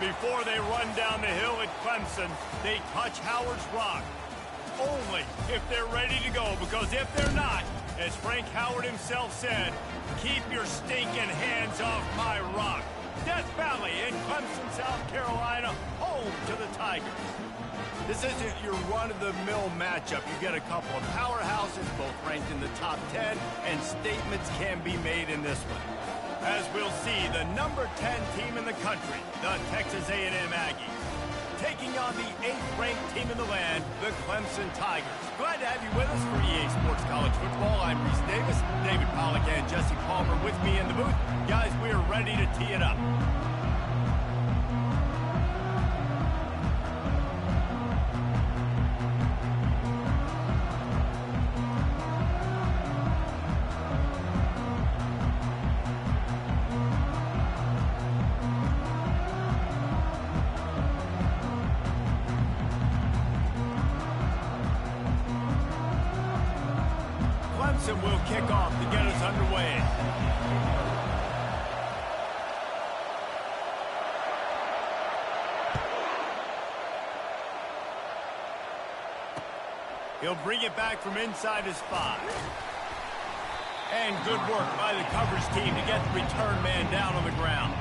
Before they run down the hill at Clemson, they touch Howard's rock. Only if they're ready to go, because if they're not, as Frank Howard himself said, keep your stinking hands off my rock. Death Valley in Clemson, South Carolina, home to the Tigers. This isn't your run-of-the-mill matchup. You get a couple of powerhouses, both ranked in the top 10, and statements can be made in this one. As we'll see, the number 10 team in the country, the Texas A&M Aggies, taking on the 8th-ranked team in the land, the Clemson Tigers. Glad to have you with us for EA Sports College Football. I'm Reese Davis, David Pollack and Jesse Palmer with me in the booth. Guys, we are ready to tee it up. Clemson will kick off to get us underway. He'll bring it back from inside his 5. And good work by the coverage team to get the return man down on the ground.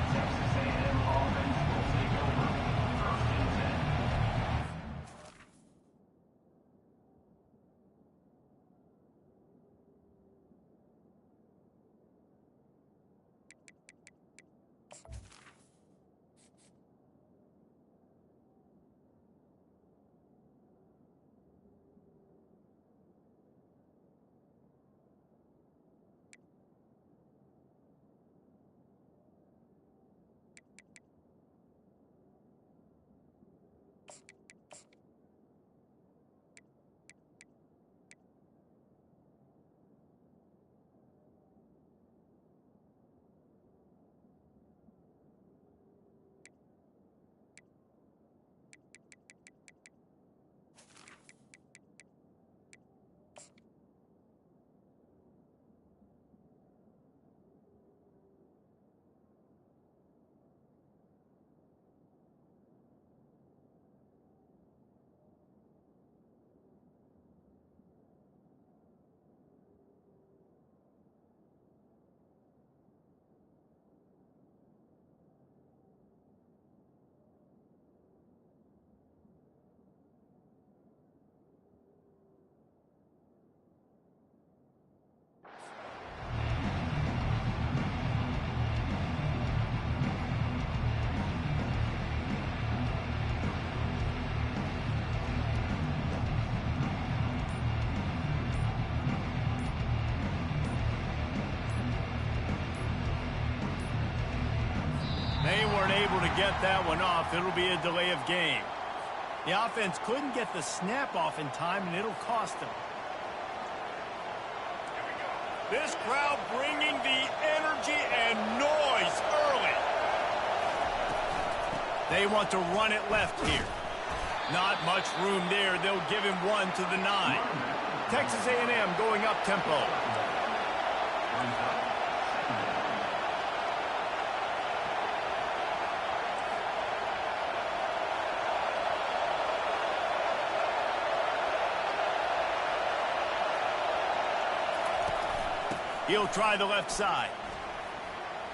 They weren't able to get that one off. It'll be a delay of game. The offense couldn't get the snap off in time, and it'll cost them. This crowd bringing the energy and noise early. They want to run it left here. Not much room there. They'll give him one to the 9. Texas A&M going up tempo. He'll try the left side.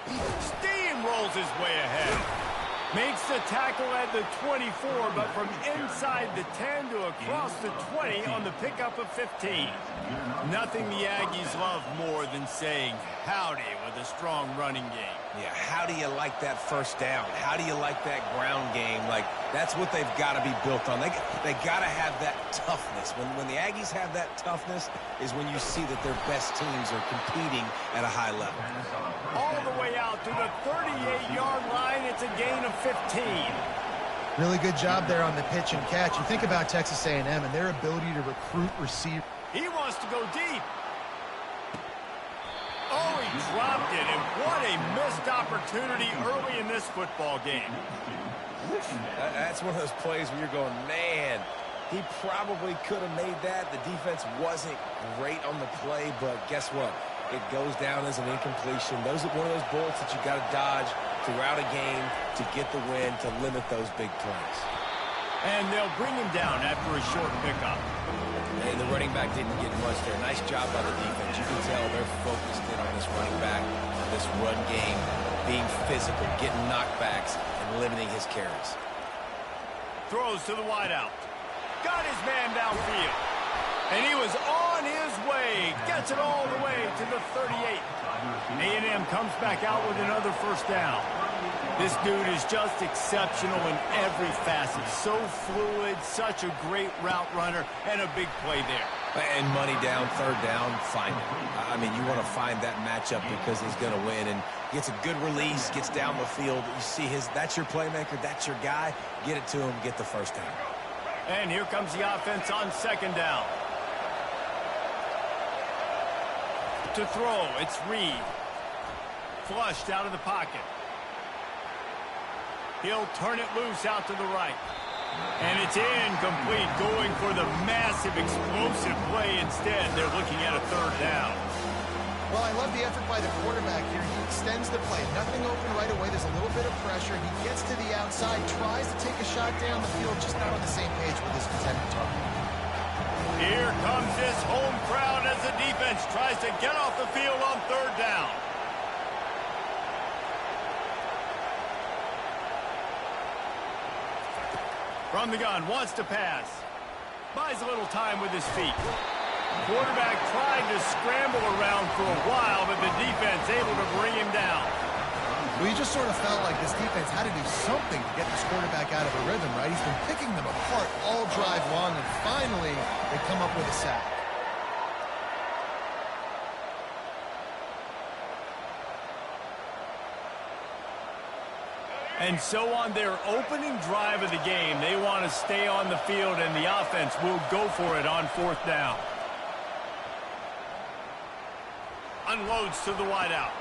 Steamrolls his way ahead. Makes the tackle at the 24, but from inside the 10 to across the 20 on the pickup of 15. Nothing the Aggies love more than saying howdy with a strong running game. Yeah, how do you like that first down? How do you like that ground game? Like, that's what they've got to be built on. They got to have that toughness. When the Aggies have that toughness is when you see that their best teams are competing at a high level. All the way out to the 38-yard line. It's a gain of 15. Really good job there on the pitch and catch. You think about Texas A&M and their ability to recruit receivers. He wants to go deep. Oh, he dropped it, and what a missed opportunity early in this football game. That's one of those plays where you're going, man, he probably could have made that. The defense wasn't great on the play, but guess what? It goes down as an incompletion. Those are one of those bullets that you got to dodge throughout a game to get the win, to limit those big plays. And they'll bring him down after a short pickup. And the running back didn't get much there. Nice job by the defense. You can tell they're focused in on this running back, on this run game, being physical, getting knockbacks, and limiting his carries. Throws to the wideout. Got his man downfield. And he was on his way. Gets it all the way to the 38. A&M comes back out with another first down. This dude is just exceptional in every facet. So fluid, such a great route runner, and a big play there. And money down, third down, find it. I mean, you want to find that matchup because he's going to win. And gets a good release, gets down the field. You see that's your playmaker, that's your guy. Get it to him, get the first down. And here comes the offense on second down. To throw, it's Reed. Flushed out of the pocket. He'll turn it loose out to the right. And it's incomplete, going for the massive, explosive play instead. They're looking at a third down. Well, I love the effort by the quarterback here. He extends the play. Nothing open right away. There's a little bit of pressure. He gets to the outside, tries to take a shot down the field, just not on the same page with his intended target. Here comes this home crowd as the defense tries to get off the field on third down. From the gun, wants to pass. Buys a little time with his feet. Quarterback tried to scramble around for a while, but the defense able to bring him down. Well, you just sort of felt like this defense had to do something to get this quarterback out of a rhythm, right? He's been picking them apart all drive long, and finally they come up with a sack. And so on their opening drive of the game, they want to stay on the field, and the offense will go for it on fourth down. Unloads to the wideout.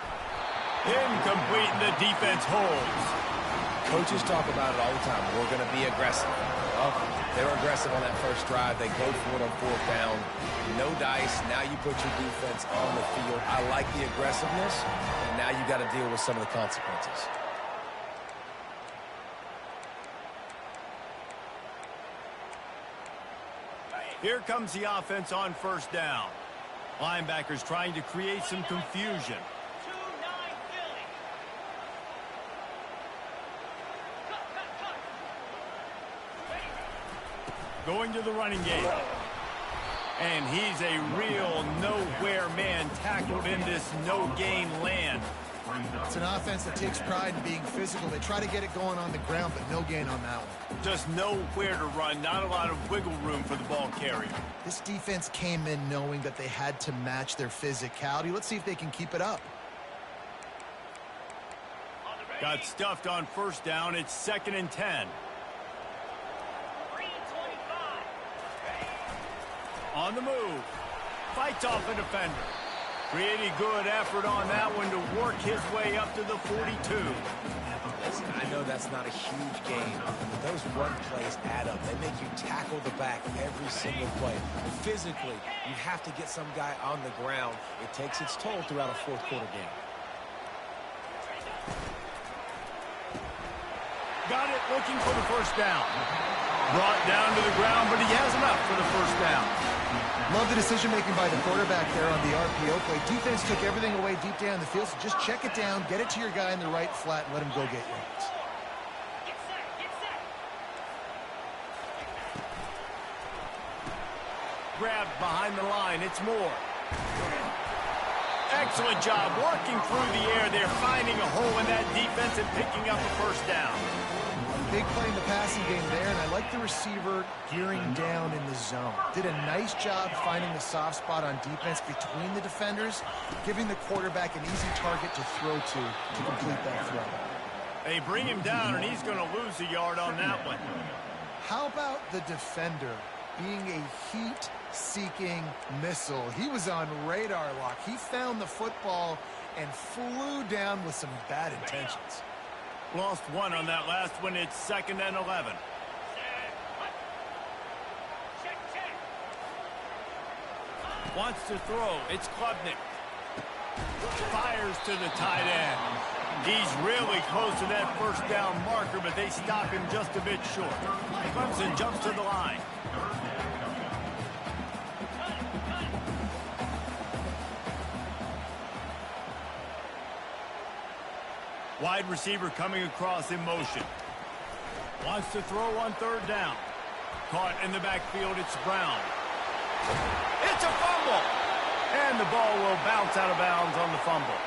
Incomplete, and the defense holds. Coaches talk about it all the time. We're going to be aggressive. Well, they're aggressive on that first drive. They go for it on fourth down. No dice. Now you put your defense on the field. I like the aggressiveness, and now you got to deal with some of the consequences. Here comes the offense on first down. Linebackers trying to create some confusion. Going to the running game. And he's a real nowhere man tackled in this no-gain land. It's an offense that takes pride in being physical. They try to get it going on the ground, but no gain on that one. Just nowhere to run, not a lot of wiggle room for the ball carrier. This defense came in knowing that they had to match their physicality. Let's see if they can keep it up. Got stuffed on first down. It's 2nd and 10. On the move. Fights off a defender. Pretty good effort on that one to work his way up to the 42. Listen, I know that's not a huge game, but those run plays add up. They make you tackle the back every single play. Physically, you have to get some guy on the ground. It takes its toll throughout a fourth quarter game. Got it, looking for the first down. Brought down to the ground, but he has enough for the first down. Love the decision-making by the quarterback there on the RPO play. Defense took everything away deep down the field, so just check it down, get it to your guy in the right flat, and let him go get yards. Grabbed behind the line, it's Moore. Excellent job working through the air there, finding a hole in that defense and picking up a first down. Big play in the passing game there, and I like the receiver gearing down in the zone. Did a nice job finding the soft spot on defense between the defenders, giving the quarterback an easy target to throw to complete that throw. They bring him down, and he's going to lose a yard on that one. How about the defender being a heat-seeking missile? He was on radar lock. He found the football and flew down with some bad intentions. Lost one on that last one. It's 2nd and 11. Wants to throw. It's Klubnik. Fires to the tight end. He's really close to that first down marker, but they stop him just a bit short. Clemson jumps to the line. Wide receiver coming across in motion. Wants to throw on third down. Caught in the backfield, it's Brown. It's a fumble! And the ball will bounce out of bounds on the fumble.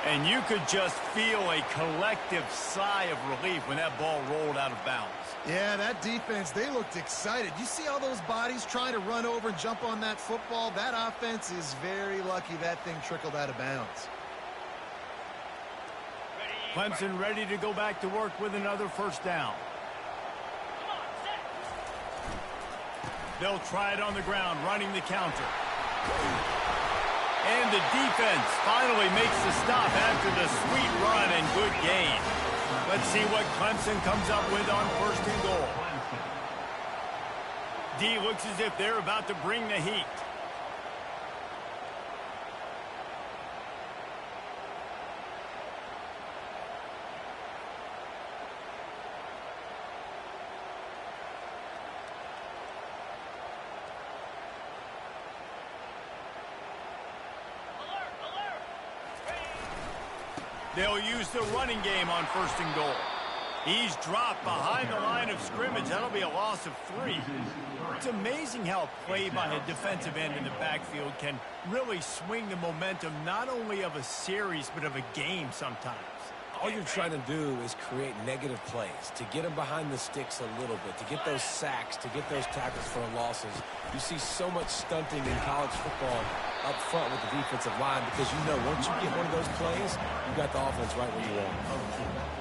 And you could just feel a collective sigh of relief when that ball rolled out of bounds. Yeah, that defense, they looked excited. You see all those bodies trying to run over and jump on that football? That offense is very lucky that thing trickled out of bounds. Clemson ready to go back to work with another first down. They'll try it on the ground, running the counter. And the defense finally makes the stop after the sweet run and good gain. Let's see what Clemson comes up with on first and goal. D looks as if they're about to bring the heat. They'll use the running game on first and goal. He's dropped behind the line of scrimmage. That'll be a loss of 3. It's amazing how play by a defensive end in the backfield can really swing the momentum not only of a series but of a game sometimes. All you're trying to do is create negative plays, to get them behind the sticks a little bit, to get those sacks, to get those tackles for losses. You see so much stunting in college football up front with the defensive line because you know once you get one of those plays, you got the offense right where you want it.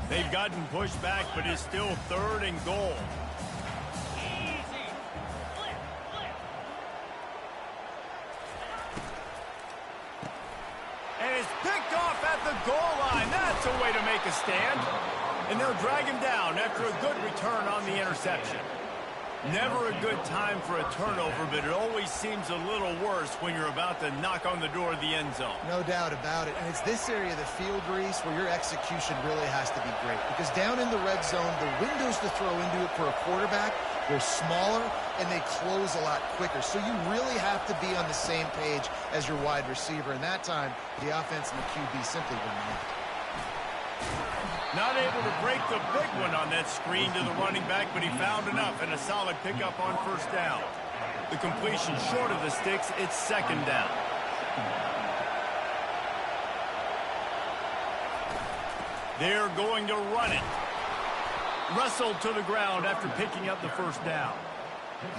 They've gotten pushed back, but it's still third and goal. And it's picked off at the goal line. That's a way to make a stand. And they'll drag him down after a good return on the interception. Never a good time for a turnover, but it always seems a little worse when you're about to knock on the door of the end zone. No doubt about it. And it's this area of the field, Reese, where your execution really has to be great. Because down in the red zone, the windows to throw into it for a quarterback, they're smaller and they close a lot quicker. So you really have to be on the same page as your wide receiver. And that time, the offense and the QB simply were not. Not able to break the big one on that screen to the running back, but he found enough and a solid pickup on first down. The completion short of the sticks, it's second down. They're going to run it. Wrestled to the ground after picking up the first down.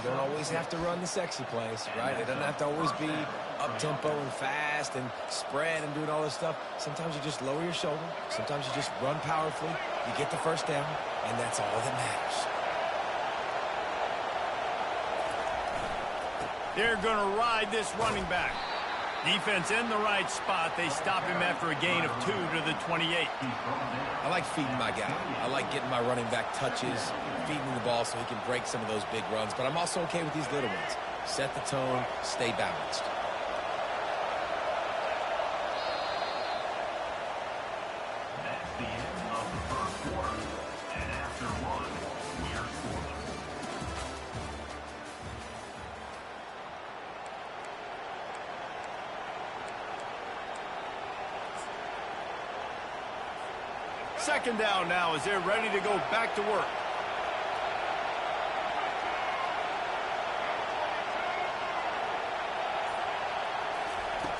You don't always have to run the sexy plays, right? It doesn't have to always be up-tempo and fast and spread and doing all this stuff. Sometimes you just lower your shoulder. Sometimes you just run powerfully. You get the first down, and that's all that matters. They're going to ride this running back. Defense in the right spot. They stop him after a gain of 2 to the 28. I like feeding my guy. I like getting my running back touches, feeding the ball so he can break some of those big runs. But I'm also okay with these little ones. Set the tone, stay balanced. That's the end of the first quarter. And after one, we are scoreless. Second down now as they're ready to go back to work.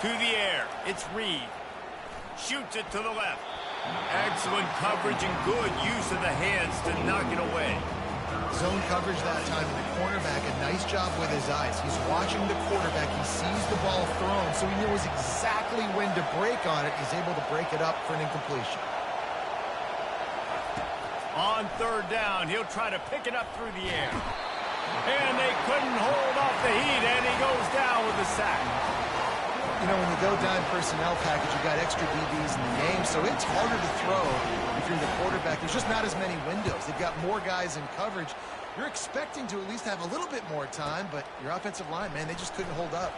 To the air, it's Reed. Shoots it to the left. Excellent coverage and good use of the hands to knock it away. Zone coverage that time, and the cornerback, a nice job with his eyes. He's watching the quarterback. He sees the ball thrown, so he knows exactly when to break on it. He's able to break it up for an incompletion. On third down, he'll try to pick it up through the air. And they couldn't hold off the heat, and he goes down with a sack. You know, when you go dime personnel package, you got extra DBs in the game, so it's harder to throw if you're the quarterback. There's just not as many windows. They've got more guys in coverage. You're expecting to at least have a little bit more time, but your offensive line, man, they just couldn't hold up.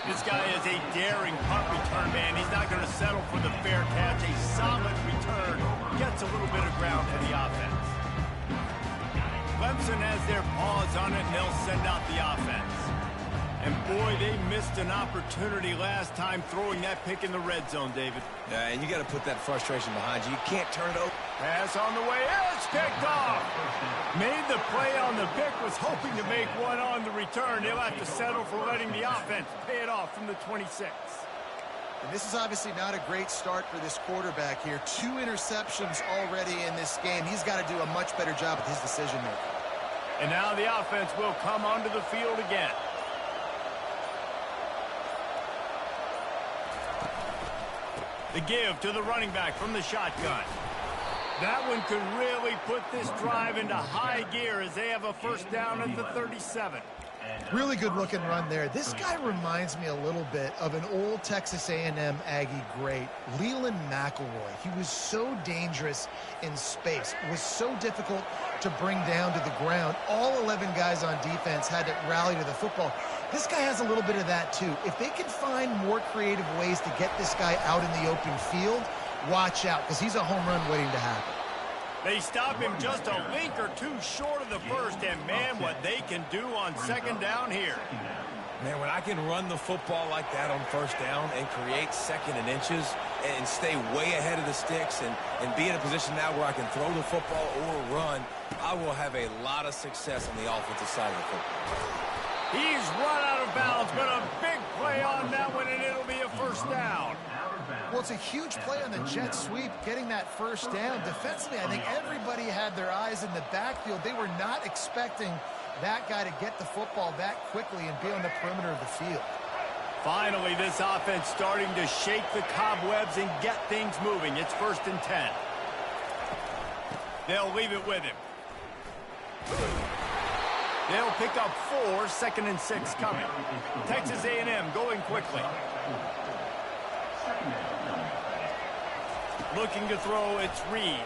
This guy is a daring punt return man. He's not going to settle for the fair catch. A solid return. Gets a little bit of ground to the offense. Clemson has their paws on it, and they'll send out the offense. And boy, they missed an opportunity last time throwing that pick in the red zone, David. Yeah, and you got to put that frustration behind you. You can't turn it over. Pass on the way. It's picked off. Made the play on the pick, was hoping to make one on the return. They'll have to settle for letting the offense pay it off from the 26. And this is obviously not a great start for this quarterback here. 2 interceptions already in this game. He's got to do a much better job with his decision-making. And now the offense will come onto the field again. The give to the running back from the shotgun. That one could really put this drive into high gear as they have a first down at the 37. Really good-looking run there. This guy reminds me a little bit of an old Texas A&M Aggie great, Leland McElroy. He was so dangerous in space, was so difficult to bring down to the ground. All 11 guys on defense had to rally to the football. This guy has a little bit of that, too. If they can find more creative ways to get this guy out in the open field, watch out, because he's a home run waiting to happen. They stop him just a link or two short of the first, and man, what they can do on second down here. Man, when I can run the football like that on first down and create second and inches and stay way ahead of the sticks and be in a position now where I can throw the football or run, I will have a lot of success on the offensive side of the football. He's run out of bounds, but a big play on that one, and it'll be a first down. Well, it's a huge play on the jet sweep, getting that first down. Defensively, I think everybody had their eyes in the backfield. They were not expecting that guy to get the football that quickly and be on the perimeter of the field. Finally, this offense starting to shake the cobwebs and get things moving. It's 1st and 10. They'll leave it with him. They'll pick up 4, 2nd and 6 coming. Texas A&M going quickly. Looking to throw, it's Reed.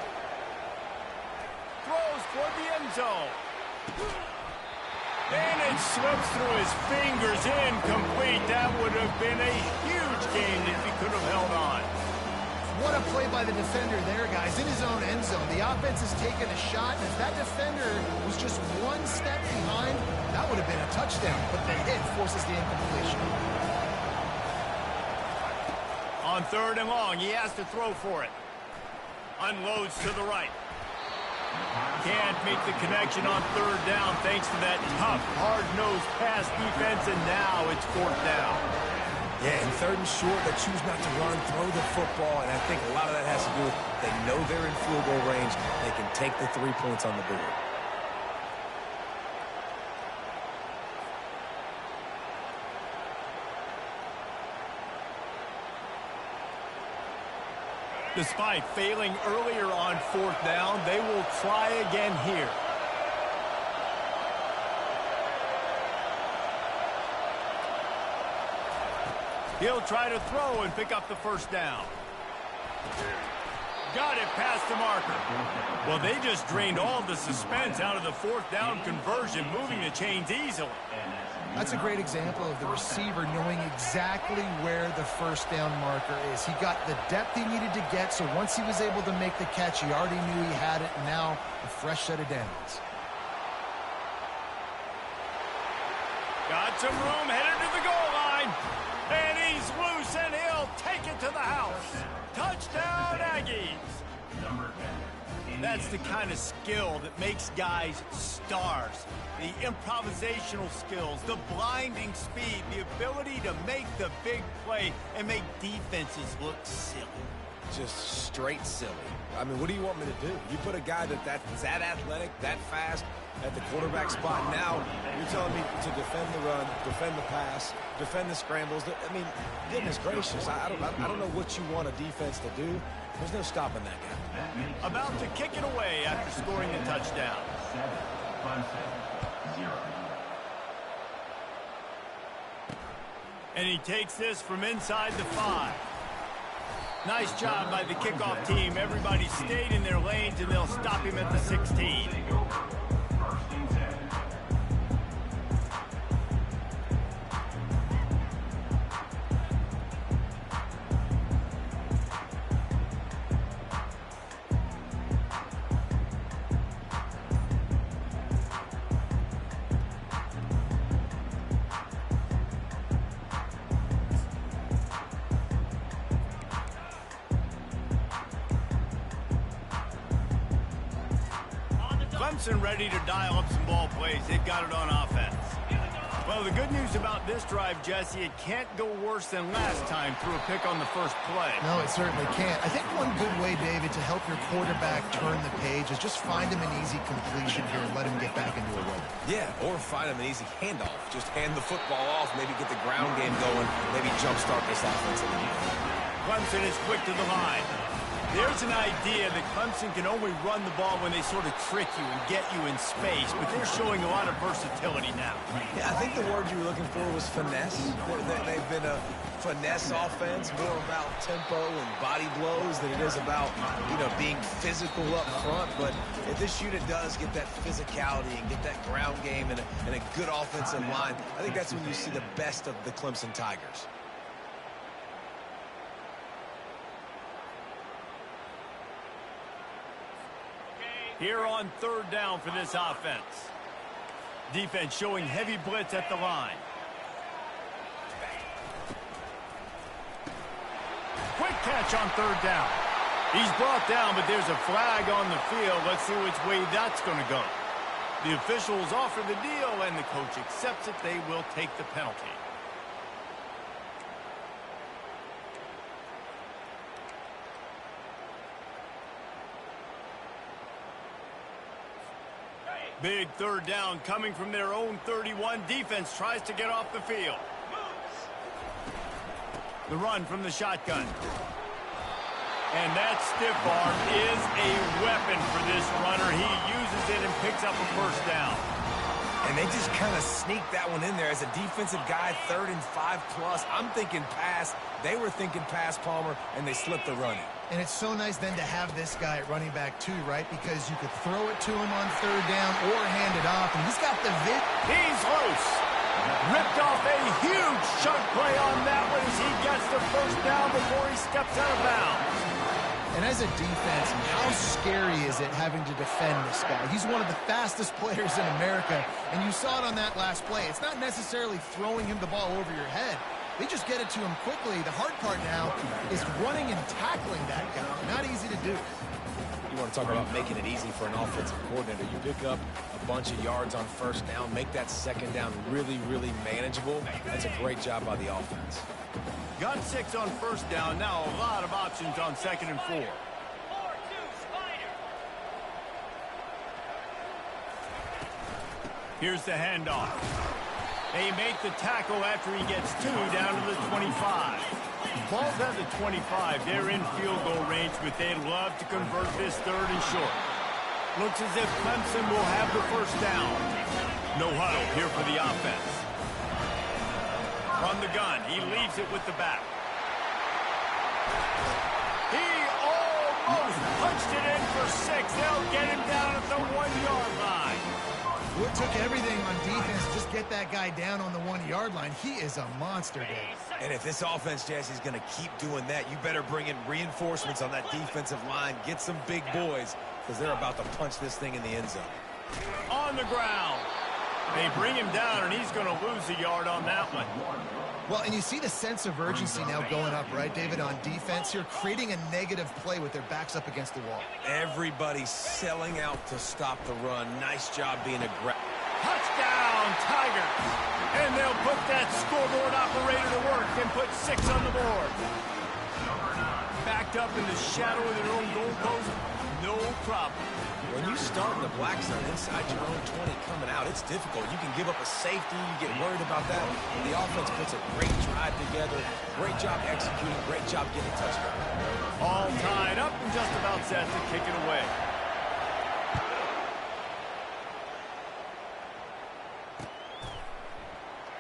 Throws toward the end zone. And it slips through his fingers, incomplete. That would have been a huge gain if he could have held on. What a play by the defender there, guys, in his own end zone. The offense has taken a shot, and if that defender was just one step behind, that would have been a touchdown. But the hit forces the incompletion. On 3rd and long, he has to throw for it. Unloads to the right. Can't make the connection on 3rd down thanks to that tough, hard-nosed pass defense, and now it's 4th down. Yeah, and 3rd and short, they choose not to run, throw the football, and I think a lot of that has to do with they know they're in field goal range. They can take the 3 points on the board. Despite failing earlier on 4th down, they will try again here. He'll try to throw and pick up the first down. Got it past the marker. Well, they just drained all the suspense out of the 4th down conversion, moving the chains easily. That's a great example of the receiver knowing exactly where the first down marker is. He got the depth he needed to get, so once he was able to make the catch, he already knew he had it, and now a fresh set of downs. Got some room, headed to the goal line. And he's loose, and he'll take it to the house. Touchdown, Aggies. That's the kind of skill that makes guys stars. The improvisational skills, the blinding speed, the ability to make the big play and make defenses look silly. Just straight silly. I mean, what do you want me to do? You put a guy that's that athletic, that fast at the quarterback spot. Now you're telling me to defend the run, defend the pass, defend the scrambles. I mean, goodness gracious, I don't know what you want a defense to do. There's no stopping that guy. About to kick it away after scoring the touchdown. 7-5-0. And he takes this from inside the 5. Nice job by the kickoff team. Everybody stayed in their lanes, and they'll stop him at the 16. Clemson ready to dial up some ball plays. They've got it on offense. Well, the good news about this drive, Jesse, it can't go worse than last time through a pick on the first play. No, it certainly can't. I think one good way, David, to help your quarterback turn the page is just find him an easy completion here and let him get back into a rhythm. Yeah, or find him an easy handoff. Just hand the football off, maybe get the ground game going, maybe jumpstart this offensive line. Clemson is quick to the line. There's an idea that Clemson can only run the ball when they sort of trick you and get you in space, but they're showing a lot of versatility now. Yeah, I think the word you were looking for was finesse. They've been a finesse offense, more about tempo and body blows than it is about, being physical up front. But if this unit does get that physicality and get that ground game and a good offensive line, I think that's when you see the best of the Clemson Tigers. Here on third down for this offense. Defense showing heavy blitz at the line. Quick catch on third down. He's brought down, but there's a flag on the field. Let's see which way that's going to go. The officials offer the deal, and the coach accepts it. They will take the penalty. Big third down coming from their own 31. Defense tries to get off the field. The run from the shotgun. And that stiff arm is a weapon for this runner. He uses it and picks up a first down. And they just kind of sneaked that one in there as a defensive guy, 3rd and 5+. I'm thinking pass. They were thinking pass, Palmer, and they slipped the running. And it's so nice then to have this guy at running back too, right? Because you could throw it to him on third down or hand it off, and he's got the vid. He's loose. Ripped off a huge chunk play on that one as he gets the first down before he steps out of bounds. And as a defense, how scary is it having to defend this guy? He's one of the fastest players in America, and you saw it on that last play. It's not necessarily throwing him the ball over your head. They just get it to him quickly. The hard part now is running and tackling that guy. Not easy to do. You want to talk about making it easy for an offensive coordinator. You pick up a bunch of yards on first down, make that second down really, really manageable. That's a great job by the offense. Got 6 on first down. Now a lot of options on 2nd and 4. Here's the handoff. They make the tackle after he gets 2 down to the 25. Ball's at the 25. They're in field goal range, but they'd love to convert this 3rd and short. Looks as if Clemson will have the first down. No huddle here for the offense. From the gun, he leaves it with the back. He almost punched it in for 6. They'll get him down at the 1-yard line. It took everything on defense to just get that guy down on the 1-yard line. He is a monster, Dave. And if this offense, Jesse, is going to keep doing that, you better bring in reinforcements on that defensive line. Get some big boys, because they're about to punch this thing in the end zone. On the ground. They bring him down, and he's going to lose a yard on that one. Well, and you see the sense of urgency now going up, right, David, on defense here, creating a negative play with their backs up against the wall. Everybody's selling out to stop the run. Nice job being aggressive. Touchdown, Tigers. And they'll put that scoreboard operator to work and put 6 on the board. Backed up in the shadow of their own goal post, no problem. When you start in the black zone inside your own 20 coming out, it's difficult. You can give up a safety. You get worried about that. The offense puts a great drive together. Great job executing. Great job getting a touchdown. All tied up and just about set to kick it away.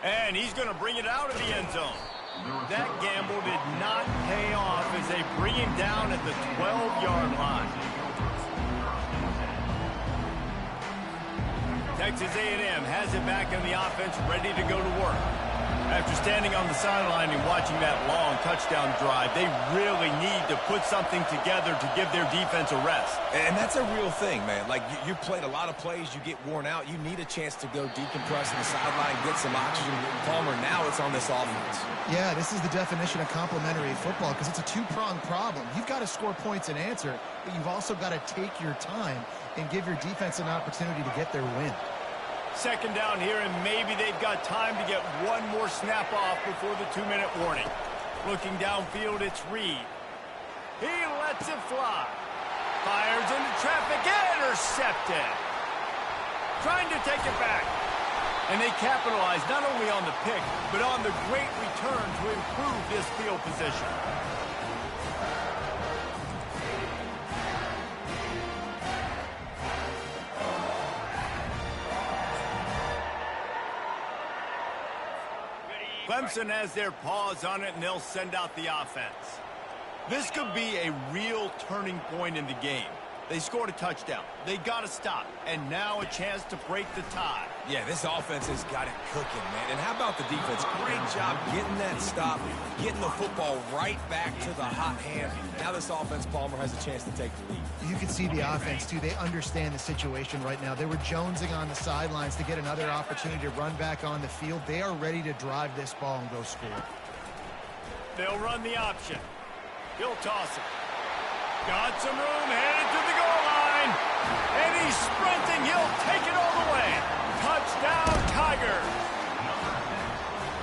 And he's going to bring it out of the end zone. That gamble did not pay off as they bring him down at the 12-yard line. Texas A&M has it back in the offense, ready to go to work. After standing on the sideline and watching that long touchdown drive, they really need to put something together to give their defense a rest. And that's a real thing, man. Like, you played a lot of plays, you get worn out, you need a chance to go decompress on the sideline, get some oxygen. Palmer, now it's on this offense. Yeah, this is the definition of complementary football because it's a two-pronged problem. You've got to score points and answer, but you've also got to take your time and give your defense an opportunity to get their win. Second down here, and maybe they've got time to get one more snap off before the 2-minute warning. Looking downfield, it's Reed. He lets it fly. Fires into traffic, intercepted. Trying to take it back. And they capitalize not only on the pick, but on the great return to improve this field position. Clemson has their paws on it, and they'll send out the offense. This could be a real turning point in the game. They scored a touchdown. They got to stop, and now a chance to break the tie. Yeah, this offense has got it cooking, man. And how about the defense? Great job getting that stop, getting the football right back to the hot hand. Now this offense, Palmer, has a chance to take the lead. You can see the offense, too. They understand the situation right now. They were jonesing on the sidelines to get another opportunity to run back on the field. They are ready to drive this ball and go score. They'll run the option. He'll toss it. Got some room, headed to the goal line. And he's sprinting. He'll take it all the way. Touchdown, Tigers.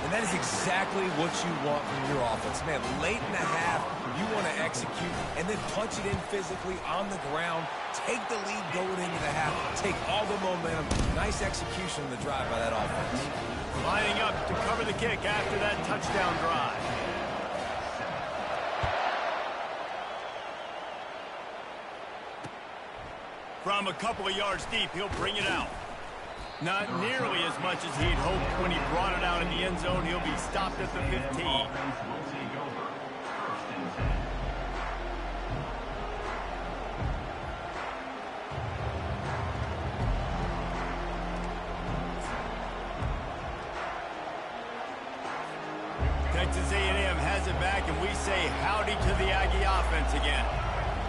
And that is exactly what you want from your offense. Man, late in the half, you want to execute and then punch it in physically on the ground. Take the lead going into the half. Take all the momentum. Nice execution on the drive by that offense. Lining up to cover the kick after that touchdown drive. From a couple of yards deep, he'll bring it out. Not nearly as much as he'd hoped when he brought it out in the end zone. He'll be stopped at the 15. Texas A&M has it back, and we say howdy to the Aggie offense again.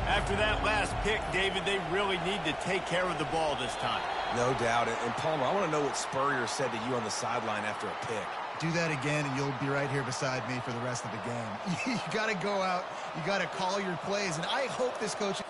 After that last pick, David, they really need to take care of the ball this time. No doubt. And Palmer, I want to know what Spurrier said to you on the sideline after a pick. Do that again, and you'll be right here beside me for the rest of the game. You got to go out. You got to call your plays, and I hope this coach...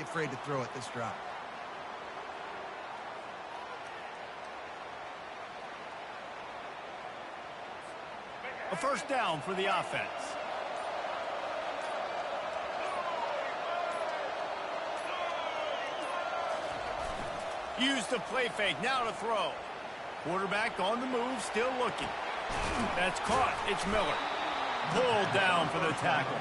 afraid to throw at this drop. A first down for the offense. Use the play fake, now to throw. Quarterback on the move, still looking. That's caught, it's Miller. Pulled down for the tackle.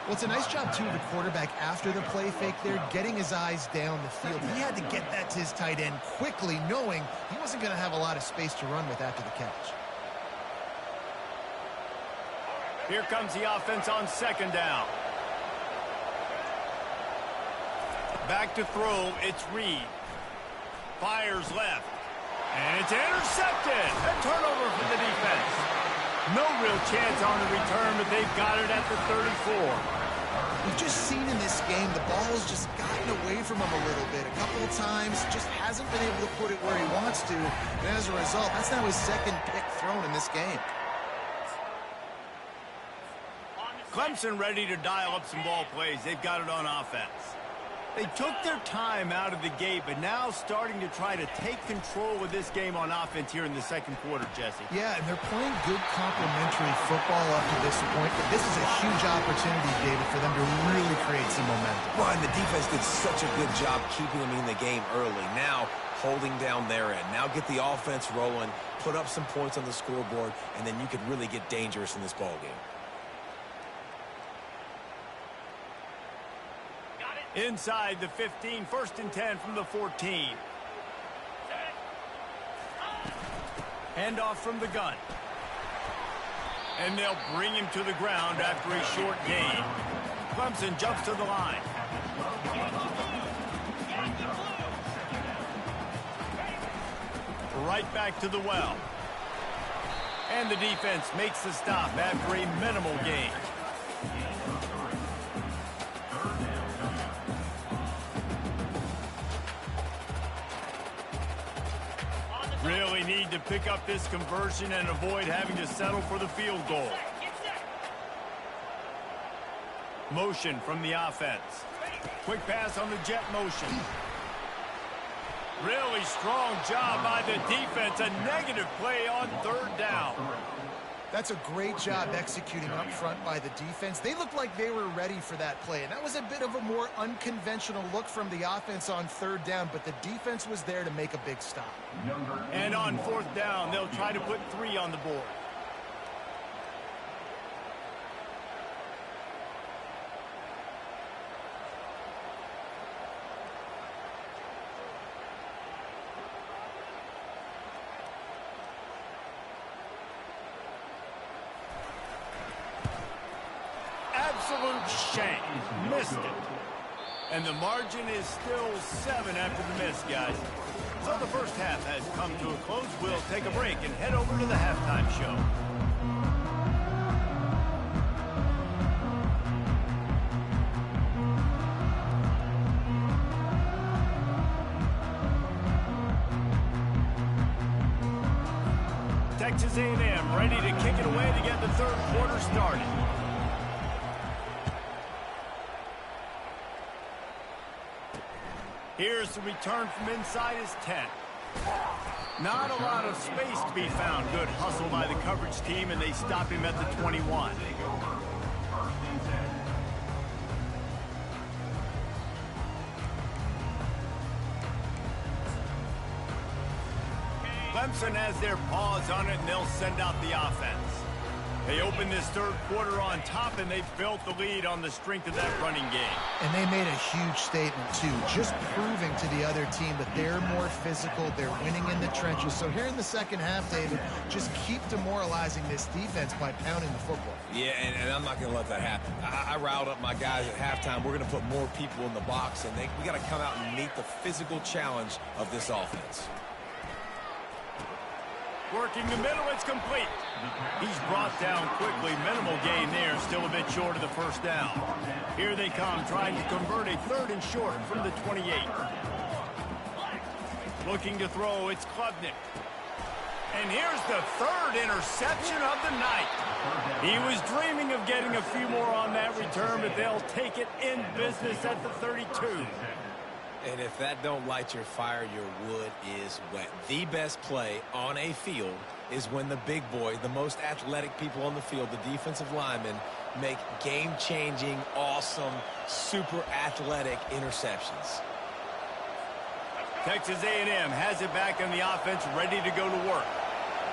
Well, it's a nice job, too, of the quarterback after the play fake there, getting his eyes down the field. He had to get that to his tight end quickly, knowing he wasn't going to have a lot of space to run with after the catch. Here comes the offense on second down. Back to throw, it's Reed. Fires left. And it's intercepted. A turnover for the defense. No real chance on the return, but they've got it at the 34. We've just seen in this game the ball's just gotten away from him a little bit. A couple of times, just hasn't been able to put it where he wants to. And as a result, that's now his second pick thrown in this game. Clemson ready to dial up some ball plays. They've got it on offense. They took their time out of the gate, but now starting to try to take control of this game on offense here in the second quarter, Jesse. Yeah, and they're playing good complementary football up to this point, but this is a huge opportunity, David, for them to really create some momentum. Well, and the defense did such a good job keeping them in the game early. Now, holding down their end. Now get the offense rolling, put up some points on the scoreboard, and then you could really get dangerous in this ball game. Inside the 15, first and 10 from the 14. Handoff from the gun. And they'll bring him to the ground after a short gain. Clemson jumps to the line. Right back to the well. And the defense makes the stop after a minimal gain. Really need to pick up this conversion and avoid having to settle for the field goal. Motion from the offense. Quick pass on the jet motion. Really strong job by the defense. A negative play on third down. That's a great job executing up front by the defense. They looked like they were ready for that play, and that was a bit of a more unconventional look from the offense on third down, but the defense was there to make a big stop. And on fourth down, they'll try to put 3 on the board. Absolute shame. Missed it. And the margin is still 7 after the miss, guys. So the first half has come to a close. We'll take a break and head over to the halftime show. Texas A&M ready to kick it away to get the third quarter started. Here's the return from inside his 10. Not a lot of space to be found. Good hustle by the coverage team, and they stop him at the 21. Clemson has their paws on it, and they'll send out the offense. They open this third quarter on top, and they've built the lead on the strength of that running game. And they made a huge statement, too, just proving to the other team that they're more physical, they're winning in the trenches. So here in the second half, David, just keep demoralizing this defense by pounding the football. Yeah, and I'm not going to let that happen. I riled up my guys at halftime. We're going to put more people in the box, and we got to come out and meet the physical challenge of this offense. Working the middle, it's complete. He's brought down quickly. Minimal gain there, still a bit short of the first down. Here they come, trying to convert a third and short from the 28. Looking to throw, it's Klubnik. And here's the third interception of the night. He was dreaming of getting a few more on that return, but they'll take it in business at the 32. And if that don't light your fire, your wood is wet. The best play on a field is when the big boy, the most athletic people on the field, the defensive linemen, make game-changing, awesome, super athletic interceptions. Texas A&M has it back on the offense, ready to go to work.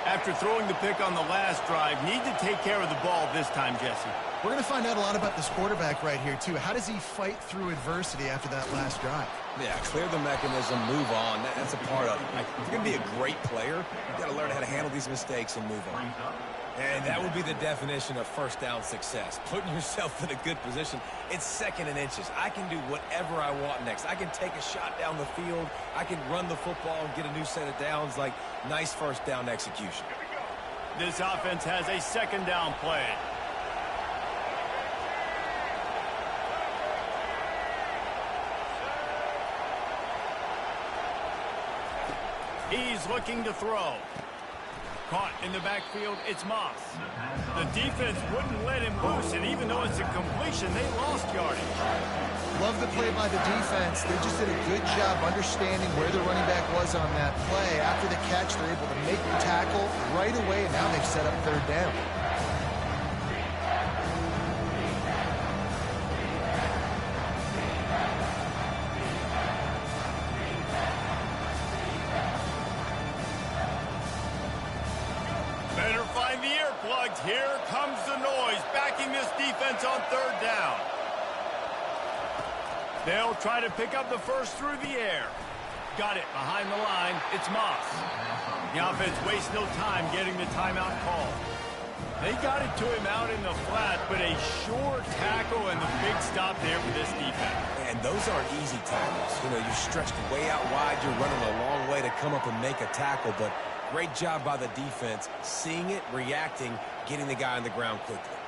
After throwing the pick on the last drive, need to take care of the ball this time, Jesse. We're going to find out a lot about this quarterback right here, too. How does he fight through adversity after that last drive? Yeah, clear the mechanism, move on. That's a part of it. If you're going to be a great player, you've got to learn how to handle these mistakes and move on. And that would be the definition of first down success, putting yourself in a good position. It's second and inches. I can do whatever I want next. I can take a shot down the field. I can run the football and get a new set of downs. Like, nice first down execution. This offense has a second down play. He's looking to throw. Caught in the backfield, it's Moss. The defense wouldn't let him loose, and even though it's a completion, they lost yardage. Love the play by the defense. They just did a good job understanding where the running back was on that play. After the catch, they're able to make the tackle right away, and now they've set up third down. Here comes the noise, backing this defense on third down. They'll try to pick up the first through the air. Got it behind the line. It's Moss. The offense wastes no time getting the timeout call. They got it to him out in the flat, but a sure tackle and the big stop there for this defense. And those aren't easy tackles. You know, you're stretched way out wide. You're running a long way to come up and make a tackle, but great job by the defense, seeing it, reacting, getting the guy on the ground quickly.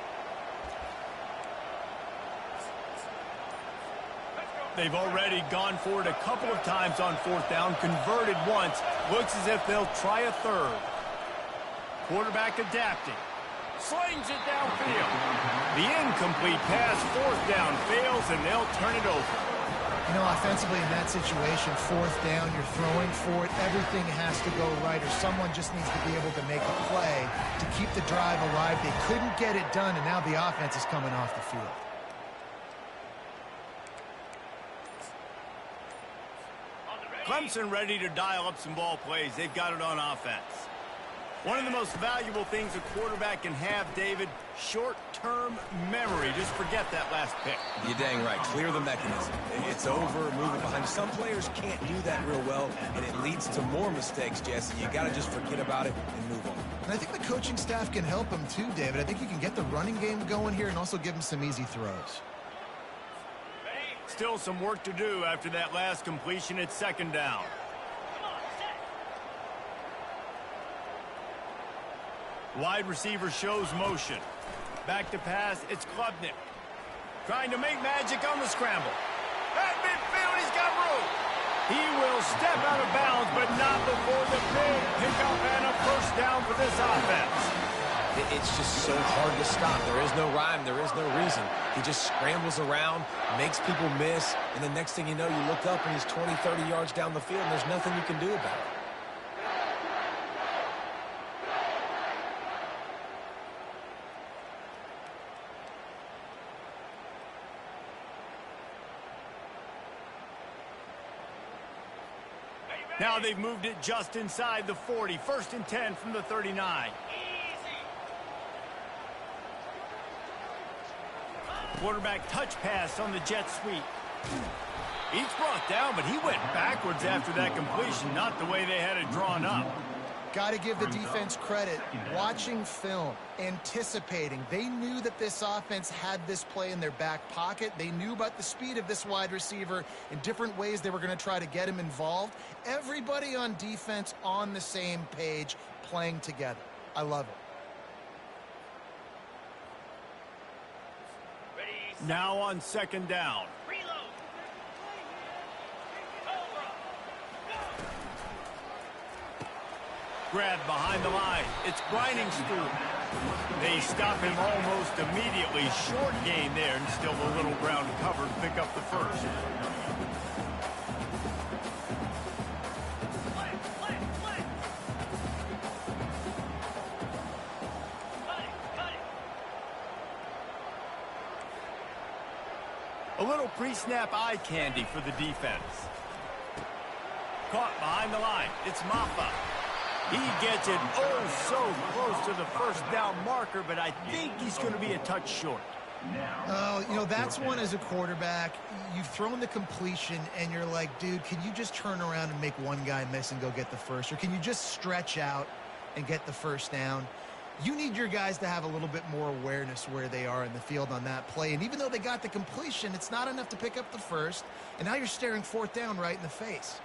They've already gone for it a couple of times on fourth down, converted once. Looks as if they'll try a third. Quarterback adapting. Slings it downfield. The incomplete pass, fourth down, fails, and they'll turn it over. You know, offensively in that situation, fourth down, you're throwing for it. Everything has to go right, or someone just needs to be able to make a play to keep the drive alive. They couldn't get it done, and now the offense is coming off the field. Clemson ready to dial up some ball plays. They've got it on offense. One of the most valuable things a quarterback can have, David, short-term memory. Just forget that last pick. You're dang right. Clear the mechanism. It's over, move it behind you. Some players can't do that real well, and it leads to more mistakes, Jesse. You got to just forget about it and move on. And I think the coaching staff can help him too, David. I think you can get the running game going here and also give him some easy throws. Still some work to do after that last completion at second down. Wide receiver shows motion. Back to pass, it's Klubnik. Trying to make magic on the scramble. At midfield, he's got room. He will step out of bounds, but not before the big pickup and a first down for this offense. It's just so hard to stop. There is no rhyme. There is no reason. He just scrambles around, makes people miss, and the next thing you know, you look up and he's 20, 30 yards down the field, and there's nothing you can do about it. Now they've moved it just inside the 40. First and 10 from the 39. Quarterback touch pass on the jet sweep. He's brought down, but he went backwards after that completion, not the way they had it drawn up. Got to give the defense credit. Watching film, anticipating. They knew that this offense had this play in their back pocket. They knew about the speed of this wide receiver in different ways they were going to try to get him involved. Everybody on defense on the same page, playing together. I love it. Now on second down. grabbed behind the line. It's grinding stool. They stop him almost immediately. Short gain there, and still a little ground cover to pick up the first. A little pre-snap eye candy for the defense. Caught behind the line. It's Ncaa. He gets it so close to the first down marker, but I think he's going to be a touch short. Oh, you know, that's one as a quarterback. You've thrown the completion, and you're like, dude, can you just turn around and make one guy miss and go get the first? Or can you just stretch out and get the first down? You need your guys to have a little bit more awareness where they are in the field on that play. And even though they got the completion, it's not enough to pick up the first. And now you're staring fourth down right in the face.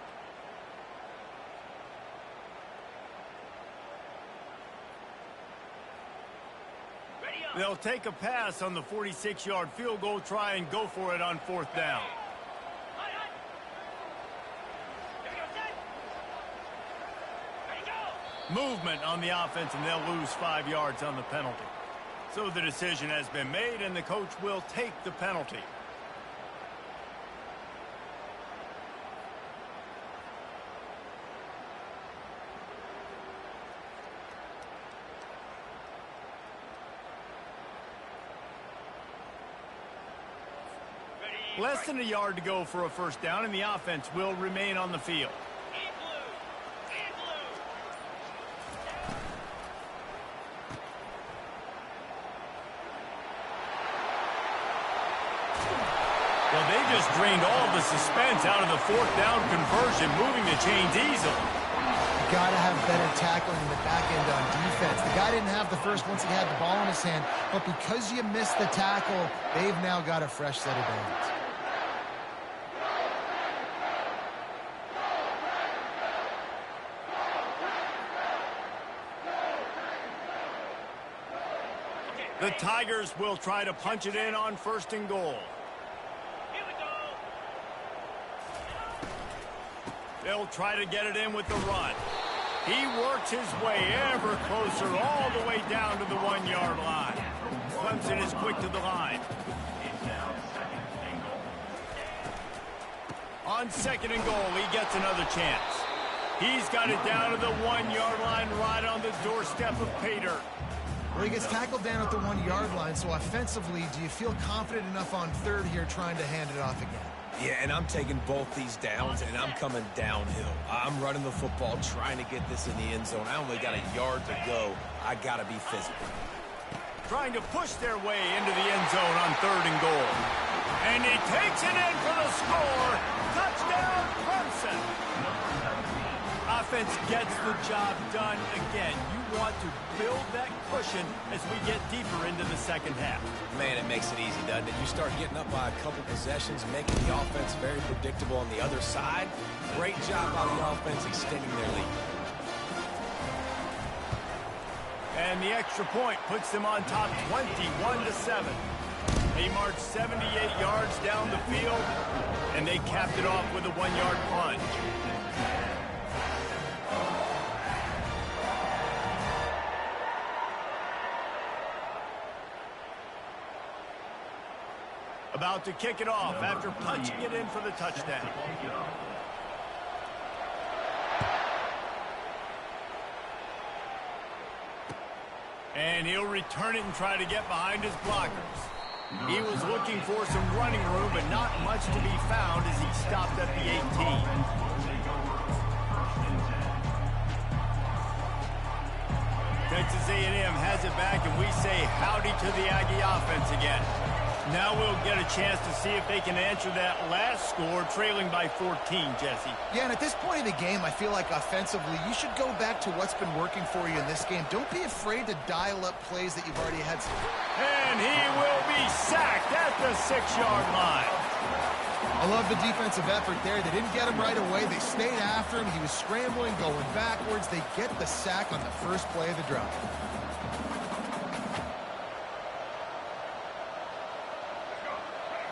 They'll take a pass on the 46-yard field goal, try and go for it on fourth down. Movement on the offense, and they'll lose 5 yards on the penalty. So the decision has been made, and the coach will take the penalty. Less than a yard to go for a first down, and the offense will remain on the field. Well, they just drained all the suspense out of the fourth down conversion, moving the chains easily. You got to have better tackling in the back end on defense. The guy didn't have the first once he had the ball in his hand, but because you missed the tackle, they've now got a fresh set of downs. The Tigers will try to punch it in on first and goal. Here we go. They'll try to get it in with the run. He works his way ever closer all the way down to the 1-yard line. Clemson is quick to the line. On second and goal, he gets another chance. He's got it down to the 1-yard line, right on the doorstep of pay dirt. Well, he gets tackled down at the 1-yard line, so offensively, do you feel confident enough on third here trying to hand it off again? Yeah, and I'm taking both these downs, and I'm coming downhill. I'm running the football, trying to get this in the end zone. I only got a yard to go. I got to be physical. Trying to push their way into the end zone on third and goal. And he takes it in for the score. Touchdown, Clemson. Offense gets the job done again. You want to build that cushion as we get deeper into the second half. Man, it makes it easy, doesn't it? You start getting up by a couple possessions, making the offense very predictable on the other side. Great job by the offense extending their lead. And the extra point puts them on top 21-7. They marched 78 yards down the field, and they capped it off with a 1-yard plunge. About to kick it off after punching it in for the touchdown. And he'll return it and try to get behind his blockers. He was looking for some running room, but not much to be found as he stopped at the 18. Texas A&M has it back, and we say howdy to the Aggie offense again. Now we'll get a chance to see if they can answer that last score, trailing by 14, Jesse. Yeah, and at this point in the game, I feel like offensively, you should go back to what's been working for you in this game. Don't be afraid to dial up plays that you've already had. And he will be sacked at the 6-yard line. I love the defensive effort there. They didn't get him right away. They stayed after him. He was scrambling, going backwards. They get the sack on the first play of the drive.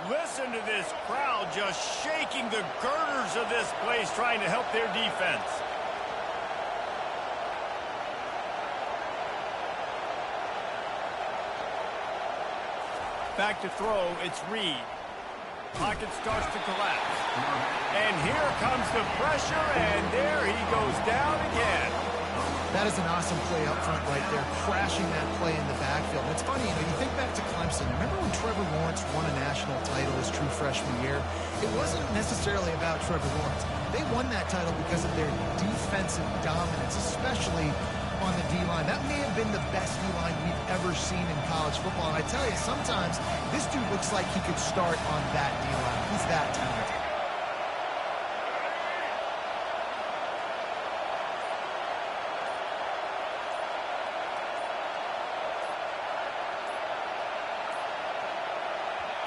Listen to this crowd just shaking the girders of this place, trying to help their defense. Back to throw, it's Reed. Pocket starts to collapse. And here comes the pressure, and there he goes down again. That is an awesome play up front right there, crashing that play in the backfield. And it's funny, you think back to Clemson. Remember when Trevor Lawrence won a national title his true freshman year? It wasn't necessarily about Trevor Lawrence. They won that title because of their defensive dominance, especially on the D-line. That may have been the best D-line we've ever seen in college football. And I tell you, sometimes this dude looks like he could start on that D-line. He's that talented.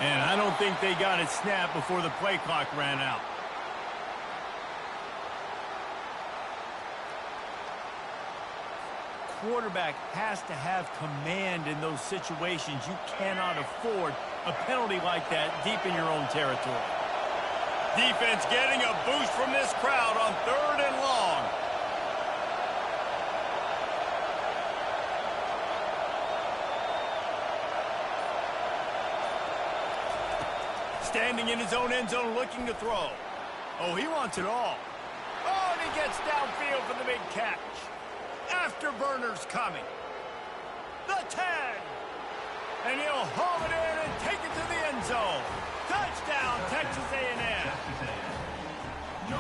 And I don't think they got it snapped before the play clock ran out. Quarterback has to have command in those situations. You cannot afford a penalty like that deep in your own territory. Defense getting a boost from this crowd on 3rd and long. Standing in his own end zone looking to throw. Oh, he wants it all. Oh, and he gets downfield for the big catch. Afterburner's coming. The 10. And he'll haul it in and take it to the end zone. Touchdown, Texas A&M.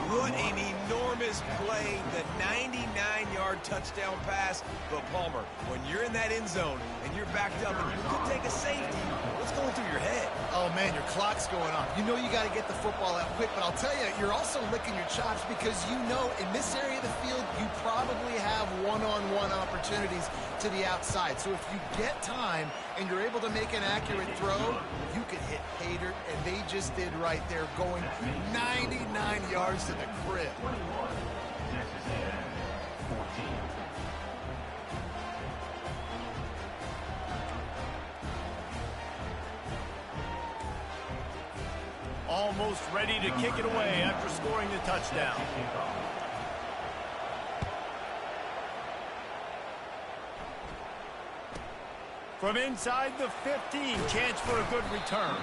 What an enormous play, the 99-yard touchdown pass. But, Palmer, when you're in that end zone and you're backed up and you could take a safety, what's going through your head? Oh, man, your clock's going on. You know you got to get the football out quick, but I'll tell you, you're also licking your chops because you know in this area of the field, you probably have one-on-one opportunities to the outside. So if you get time and you're able to make an accurate throw, you could hit pay dirt, and they just did right there, going 99 yards to the crib. 21, Texas A&M, 14. Almost ready to kick it away after scoring the touchdown. From inside the 15, chance for a good return.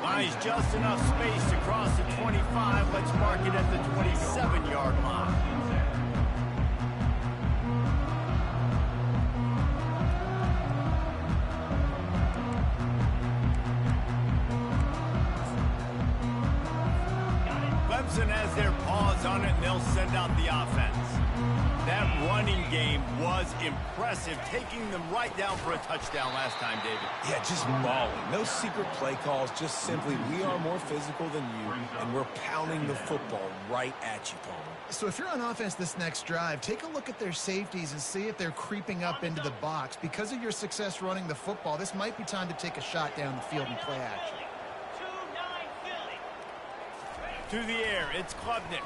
Buys just enough space to cross the 25. Let's mark it at the 27-yard line. Clemson has their paws on it, and they'll send out the offense. That running game was impressive, taking them right down for a touchdown last time, David. Yeah, just mauling. No secret play calls, just simply we are more physical than you, and we're pounding the football right at you, Palmer. So if you're on offense this next drive, take a look at their safeties and see if they're creeping up into the box. Because of your success running the football, this might be time to take a shot down the field and play action. To the air, it's Klubnik.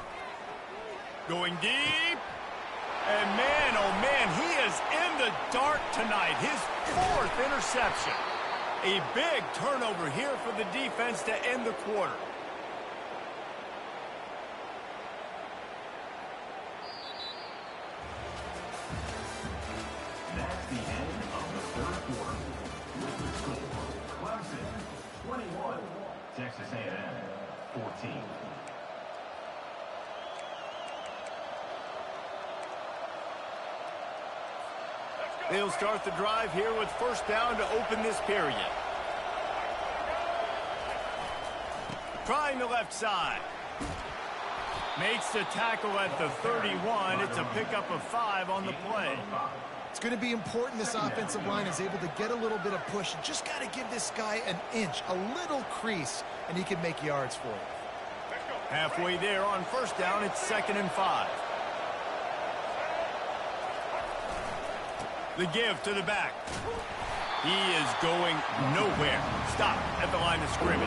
Going deep. And man, oh man, he is in the dark tonight. His 4th interception. A big turnover here for the defense to end the quarter. That's the end of the 3rd quarter. With the score, Clemson 21, Texas A&M 14. They'll start the drive here with 1st down to open this period. Trying the left side. Makes the tackle at the 31. It's a pickup of 5 on the play. It's going to be important this offensive line is able to get a little bit of push. Just got to give this guy an inch, a little crease, and he can make yards for it. Halfway there on 1st down, it's 2nd and 5. The give to the back. He is going nowhere. Stop at the line of scrimmage.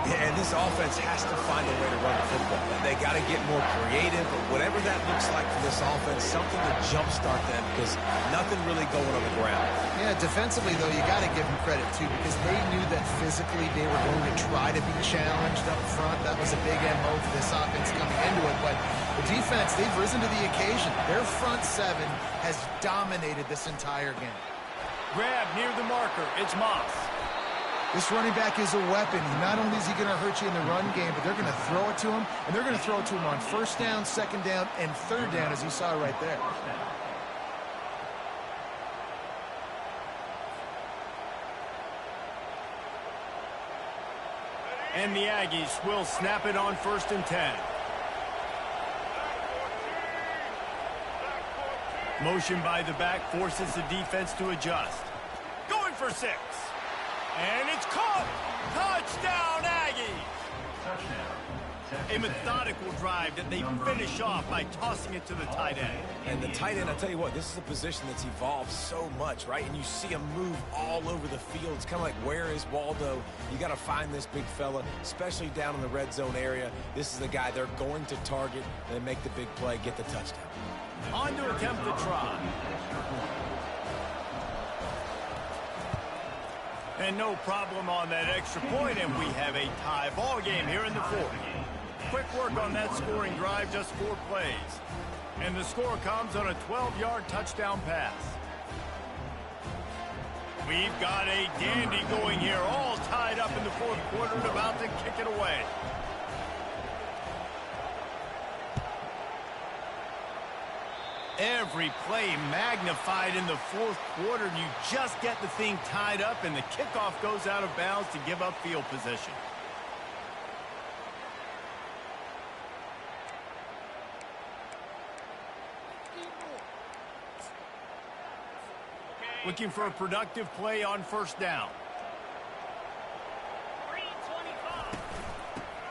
Yeah, and this offense has to find a way to run the football. They got to get more creative, but whatever that looks like for this offense, something to jumpstart them because nothing really going on the ground. Yeah, defensively, though, you got to give them credit, too, because they knew that physically they were going to try to be challenged up front. That was a big MO for this offense coming into it, but the defense, they've risen to the occasion. Their front 7 has dominated this entire game. Grab near the marker. It's Moss. This running back is a weapon. Not only is he going to hurt you in the run game, but they're going to throw it to him, and they're going to throw it to him on first down, second down, and third down, as you saw right there. And the Aggies will snap it on 1st and 10. Motion by the back forces the defense to adjust. Going for 6. And it's caught. Touchdown, Aggies. A methodical drive that they finish off by tossing it to the tight end. And the tight end, I'll tell you what, this is a position that's evolved so much, right? And you see him move all over the field. It's kind of like, where is Waldo? You got to find this big fella, especially down in the red zone area. This is the guy they're going to target and make the big play, get the touchdown. On to attempt the try. And no problem on that extra point, and we have a tie ball game here in the 4th. Quick work on that scoring drive, just 4 plays. And the score comes on a 12-yard touchdown pass. We've got a dandy going here, all tied up in the 4th quarter and about to kick it away. Every play magnified in the 4th quarter. You just get the thing tied up, and the kickoff goes out of bounds to give up field position. Looking for a productive play on 1st down.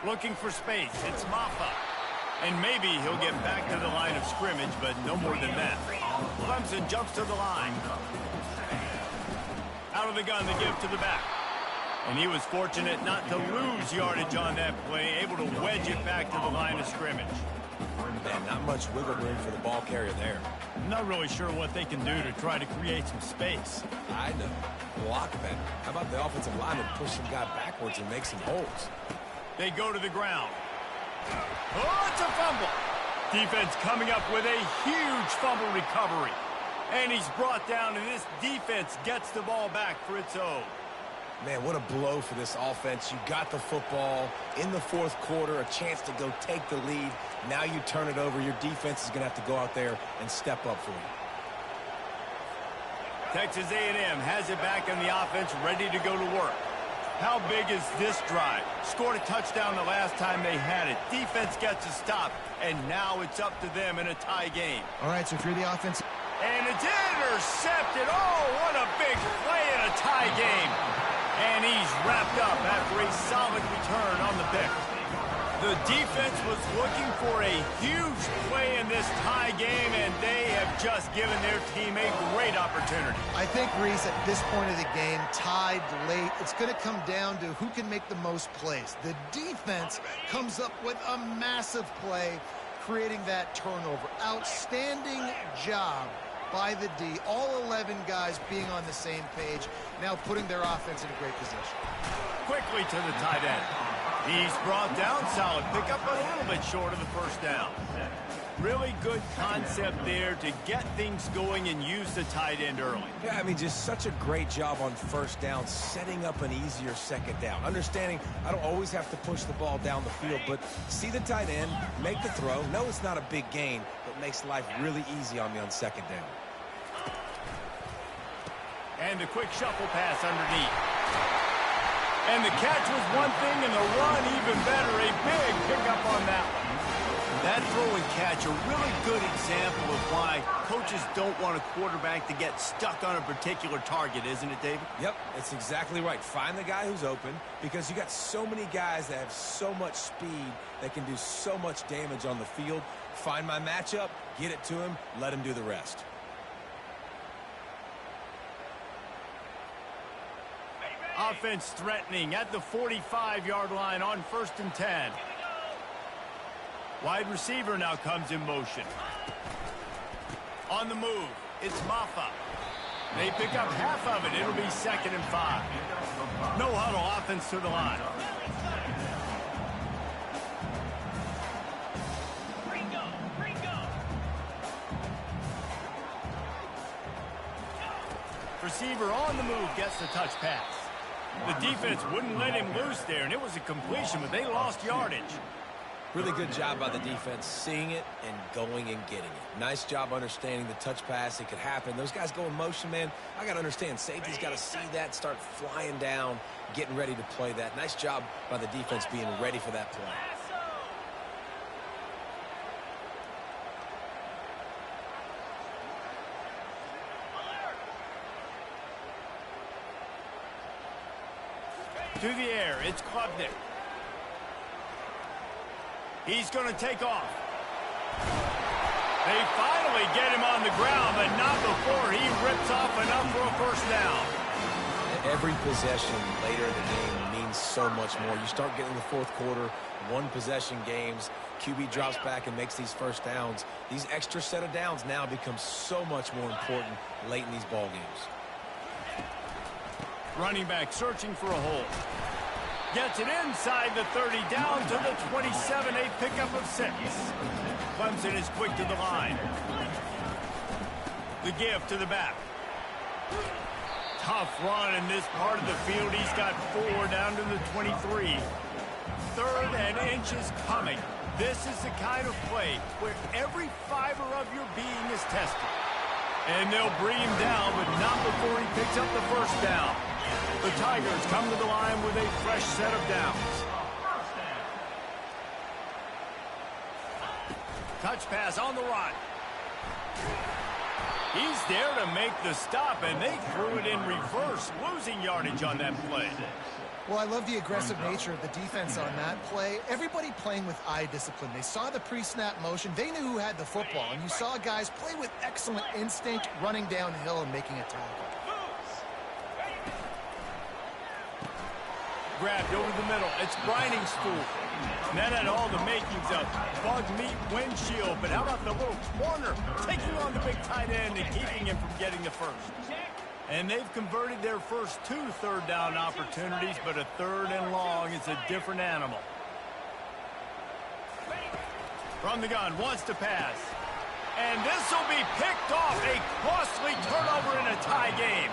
Looking for space. It's Maffa. And maybe he'll get back to the line of scrimmage, but no more than that. Clemson jumps to the line. Out of the gun, the give to the back. And he was fortunate not to lose yardage on that play, able to wedge it back to the line of scrimmage. Man, not much wiggle room for the ball carrier there. I'm not really sure what they can do to try to create some space. I know. Block better. How about the offensive lineman push some guy backwards and make some holes? They go to the ground. Oh, it's a fumble. Defense coming up with a huge fumble recovery. And he's brought down, and this defense gets the ball back for its own. Man, what a blow for this offense. You got the football in the 4th quarter, a chance to go take the lead. Now you turn it over. Your defense is going to have to go out there and step up for you. Texas A&M has it back in the offense, ready to go to work. How big is this drive? Scored a touchdown the last time they had it. Defense gets a stop, and now it's up to them in a tie game. All right, so if you're the offense... And it's intercepted. Oh, what a big play in a tie game. And he's wrapped up after a solid return on the pick. The defense was looking for a huge play in this tie game, and they have just given their team a great opportunity. I think, Reese, at this point of the game, tied late, it's going to come down to who can make the most plays. The defense comes up with a massive play, creating that turnover. Outstanding job by the D. All 11 guys being on the same page, now putting their offense in a great position. Quickly to the tight end. He's brought down, solid pickup, a little bit short of the 1st down. Really good concept there to get things going and use the tight end early. Yeah, I mean, just such a great job on 1st down, setting up an easier 2nd down. Understanding I don't always have to push the ball down the field, but see the tight end, make the throw. No, it's not a big gain, but makes life really easy on me on 2nd down. And a quick shuffle pass underneath. And the catch was one thing, and the run even better. A big pickup on that one. That throw and catch, a really good example of why coaches don't want a quarterback to get stuck on a particular target, isn't it, David? Yep, it's exactly right. Find the guy who's open, because you got so many guys that have so much speed that can do so much damage on the field. Find my matchup, get it to him, let him do the rest. Offense threatening at the 45-yard line on 1st and 10. Wide receiver now comes in motion. On the move, it's Maffa. They pick up half of it. It'll be 2nd and 5. No huddle offense to the line. Receiver on the move gets the touch pass. The defense wouldn't let him loose there, and it was a completion, but they lost yardage. Really good job by the defense, seeing it and going and getting it. Nice job understanding the touch pass. It could happen. Those guys go in motion, man. I got to understand, safety's got to see that, start flying down, getting ready to play that. Nice job by the defense being ready for that play. To the air, it's Clint. He's going to take off. They finally get him on the ground, but not before he rips off enough for a first down. Every possession later in the game means so much more. You start getting the fourth quarter, one-possession games, QB drops back and makes these first downs. These extra set of downs now become so much more important late in these ball games. Running back searching for a hole. Gets it inside the 30, down to the 27, a pickup of 6. Clemson is quick to the line. The give to the back. Tough run in this part of the field. He's got 4 down to the 23. 3rd and inches coming. This is the kind of play where every fiber of your being is tested. And they'll bring him down, but not before he picks up the first down. The Tigers come to the line with a fresh set of downs. Touch pass on the run. He's there to make the stop, and they threw it in reverse, losing yardage on that play. Well, I love the aggressive nature of the defense on that play. Everybody playing with eye discipline. They saw the pre-snap motion. They knew who had the football, and you saw guys play with excellent instinct, running downhill and making a tackle. Grabbed over the middle. It's Brining Stool. And that had all the makings of bug meat windshield. But how about the little corner taking on the big tight end and keeping him from getting the first? And they've converted their first 2 third down opportunities, but a 3rd and long is a different animal. From the gun, wants to pass. And this will be picked off. A costly turnover in a tie game.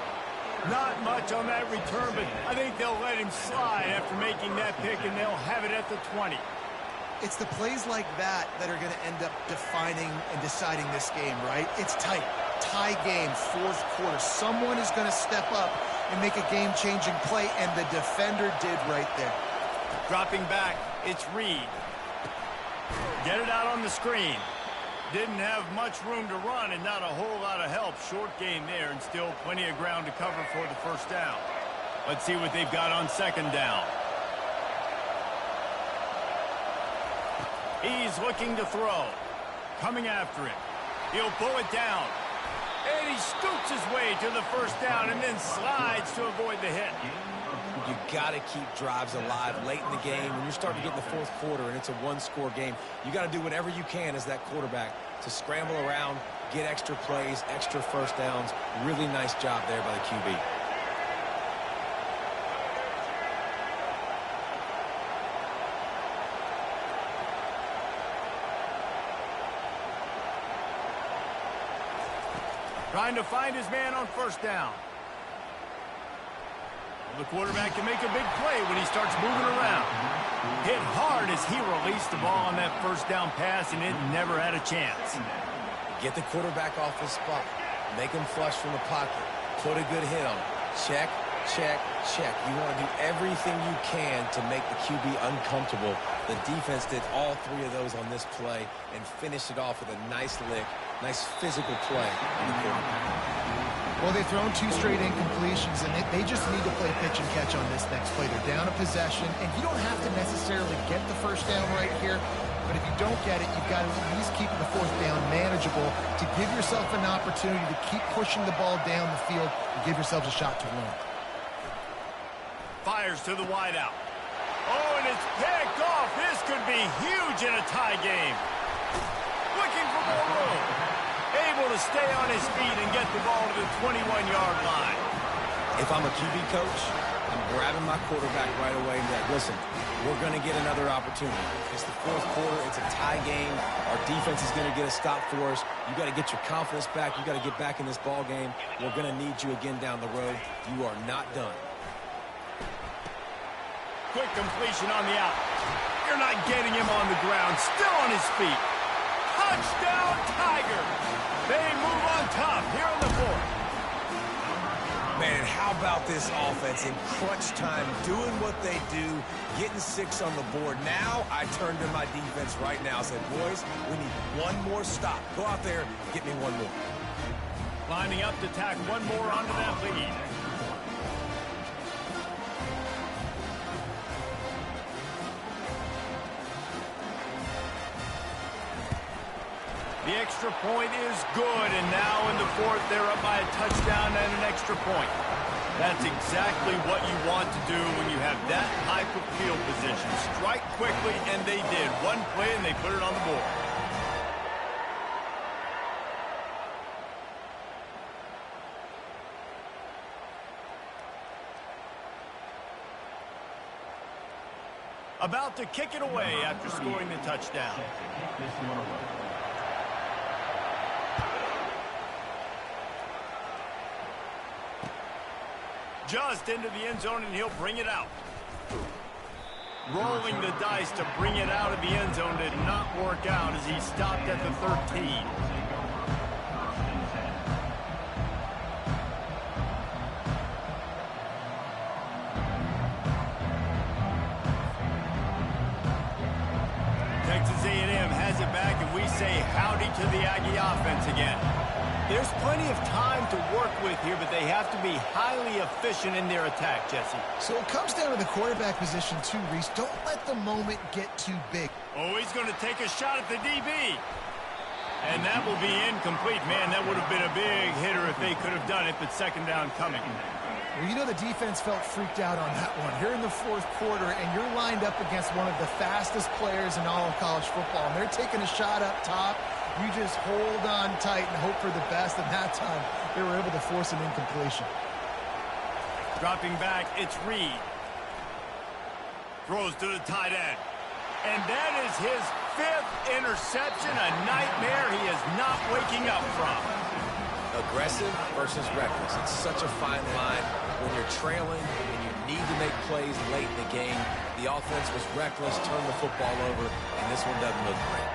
Not much on that return, but I think they'll let him slide after making that pick, and they'll have it at the 20. It's the plays like that that are going to end up defining and deciding this game, right? It's tight. Tie game, 4th quarter. Someone is going to step up and make a game-changing play, and the defender did right there. Dropping back, it's Reed. Get it out on the screen. Didn't have much room to run and not a whole lot of help. Short gain there and still plenty of ground to cover for the first down. Let's see what they've got on 2nd down. He's looking to throw. Coming after him. He'll pull it down. And he scoots his way to the first down and then slides to avoid the hit. You got to keep drives alive late in the game. When you're starting to get in the 4th quarter and it's a 1-score game, you got to do whatever you can as that quarterback to scramble around, get extra plays, extra first downs. Really nice job there by the QB. Trying to find his man on first down. The quarterback can make a big play when he starts moving around. Hit hard as he released the ball on that first down pass, and it never had a chance. Get the quarterback off his spot. Make him flush from the pocket. Put a good hit on him. Check, check, check. You want to do everything you can to make the QB uncomfortable. The defense did all 3 of those on this play and finished it off with a nice lick, nice physical play on the quarterback. Well, they've thrown 2 straight incompletions, and they just need to play pitch and catch on this next play. They're down a possession, and you don't have to necessarily get the first down right here, but if you don't get it, you've got to at least keep the 4th down manageable to give yourself an opportunity to keep pushing the ball down the field and give yourselves a shot to win. Fires to the wideout. Oh, and it's picked off. This could be huge in a tie game. Looking for more room. Able to stay on his feet and get the ball to the 21-yard line. If I'm a QB coach, I'm grabbing my quarterback right away and be like, listen, we're going to get another opportunity. It's the 4th quarter. It's a tie game. Our defense is going to get a stop for us. You got to get your confidence back. You got to get back in this ball game. We're going to need you again down the road. You are not done. quick completion on the out. You're not getting him on the ground. Still on his feet. Touchdown, Tigers. They move on top here in the fourth. Man, how about this offense in crunch time, doing what they do, getting 6 on the board. Now I turn to my defense right now and said, boys, we need one more stop. Go out there, get me one more. Lining up to tack one more onto that lead. The extra point is good, and now in the fourth, they're up by a touchdown and an extra point. That's exactly what you want to do when you have that type of field position. Strike quickly, and they did. One play, and they put it on the board. About to kick it away after scoring the touchdown. Just into the end zone, and he'll bring it out. Rolling the dice to bring it out of the end zone did not work out as he stopped at the 13. Texas A&M has it back, and we say howdy to the Aggie offense again. There's plenty of time to work with here, but they have to be highly efficient in their attack, Jesse. So it comes down to the quarterback position too, Reese. Don't let the moment get too big. Oh, he's going to take a shot at the DB. And that will be incomplete. Man, that would have been a big hitter if they could have done it, but second down coming. Well, you know the defense felt freaked out on that one. You're in the fourth quarter, and you're lined up against one of the fastest players in all of college football. And they're taking a shot up top. You just hold on tight and hope for the best, and that time they were able to force an incompletion. Dropping back, it's Reed. Throws to the tight end. And that is his 5th interception, a nightmare he is not waking up from. Aggressive versus reckless. It's such a fine line when you're trailing and you need to make plays late in the game. The offense was reckless, turned the football over, and this one doesn't look great.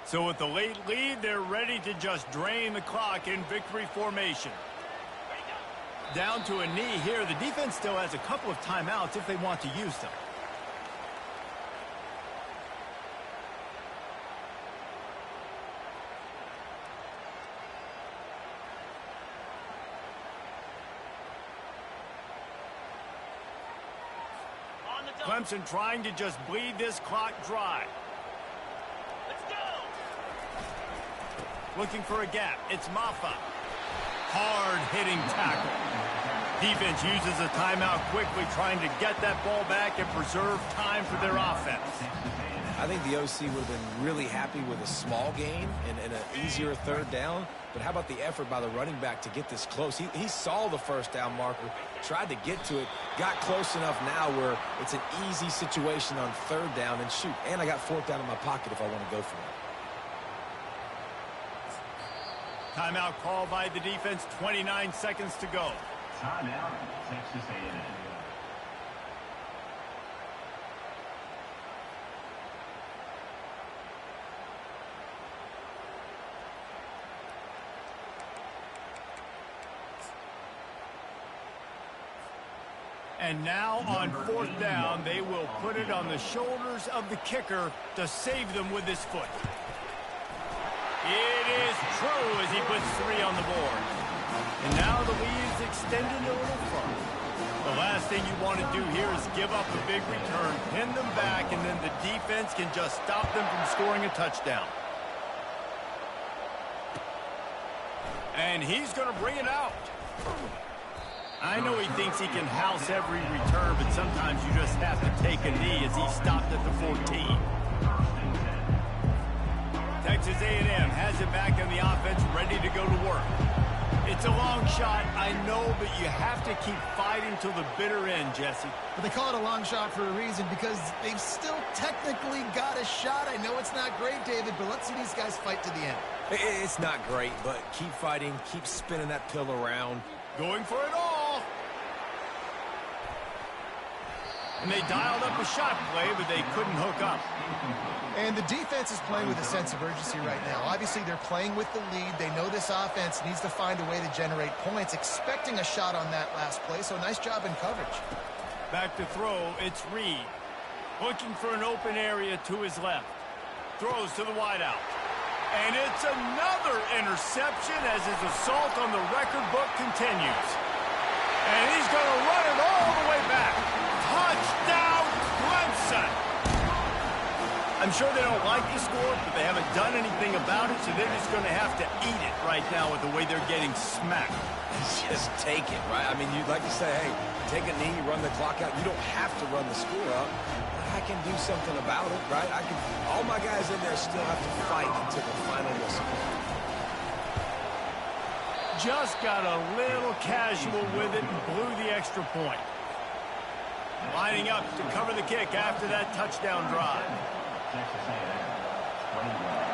So with the late lead, they're ready to just drain the clock in victory formation. Down to a knee here. The defense still has a couple of timeouts if they want to use them. Clemson trying to just bleed this clock dry. Looking for a gap. It's Maffa. Hard-hitting tackle. Defense uses a timeout quickly, trying to get that ball back and preserve time for their offense. I think the OC would have been really happy with a small gain and an easier third down. But how about the effort by the running back to get this close? He saw the first down marker, tried to get to it, got close enough now where it's an easy situation on third down. And shoot, and I got fourth down in my pocket if I want to go for it. Timeout called by the defense, 29 seconds to go. Timeout, Texas A&M. And now on fourth down, they will put it on the shoulders of the kicker to save them with his foot. It is true as he puts 3 on the board. And now the lead is extended a little further. The last thing you want to do here is give up a big return, pin them back, and then the defense can just stop them from scoring a touchdown. And he's going to bring it out. I know he thinks he can house every return, but sometimes you just have to take a knee as he stopped at the 14. Texas A&M has it back in the offense, ready to go to work. It's a long shot, I know, but you have to keep fighting till the bitter end, Jesse. But they call it a long shot for a reason, because they've still technically got a shot. I know it's not great, David, but let's see these guys fight to the end. It's not great, but keep fighting, keep spinning that pill around. Going for it all. And they dialed up a shot play, but they couldn't hook up. And the defense is playing with a sense of urgency right now. Obviously, they're playing with the lead. They know this offense needs to find a way to generate points, expecting a shot on that last play, so nice job in coverage. Back to throw, it's Reed. Looking for an open area to his left. Throws to the wideout. And it's another interception as his assault on the record book continues. And he's going to run it all the way back. Touchdown, Clemson! I'm sure they don't like the score, but they haven't done anything about it, so they're just going to have to eat it right now with the way they're getting smacked. Just take it, right? I mean, you'd like to say, hey, take a knee, run the clock out. You don't have to run the score out. I can do something about it, right? All my guys in there still have to fight until the final whistle. Just got a little casual with it and blew the extra point. Lining up to cover the kick after that touchdown drive. Texas A&M, 21.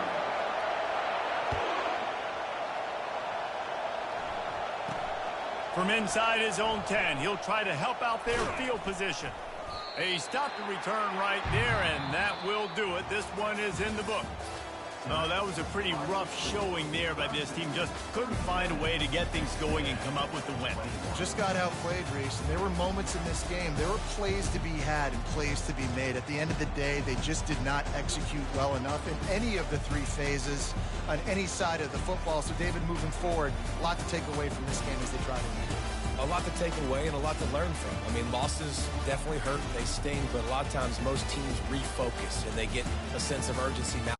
From inside his own 10, he'll try to help out their field position. He stopped the return right there, and that will do it. This one is in the book. Oh, that was a pretty rough showing there by this team. Just couldn't find a way to get things going and come up with the win. Just got outplayed, Reese. And there were moments in this game. There were plays to be had and plays to be made. At the end of the day, they just did not execute well enough in any of the three phases on any side of the football. So, David, moving forward, a lot to take away from this game as they try to win. A lot to take away and a lot to learn from. I mean, losses definitely hurt, they sting, but a lot of times most teams refocus and they get a sense of urgency now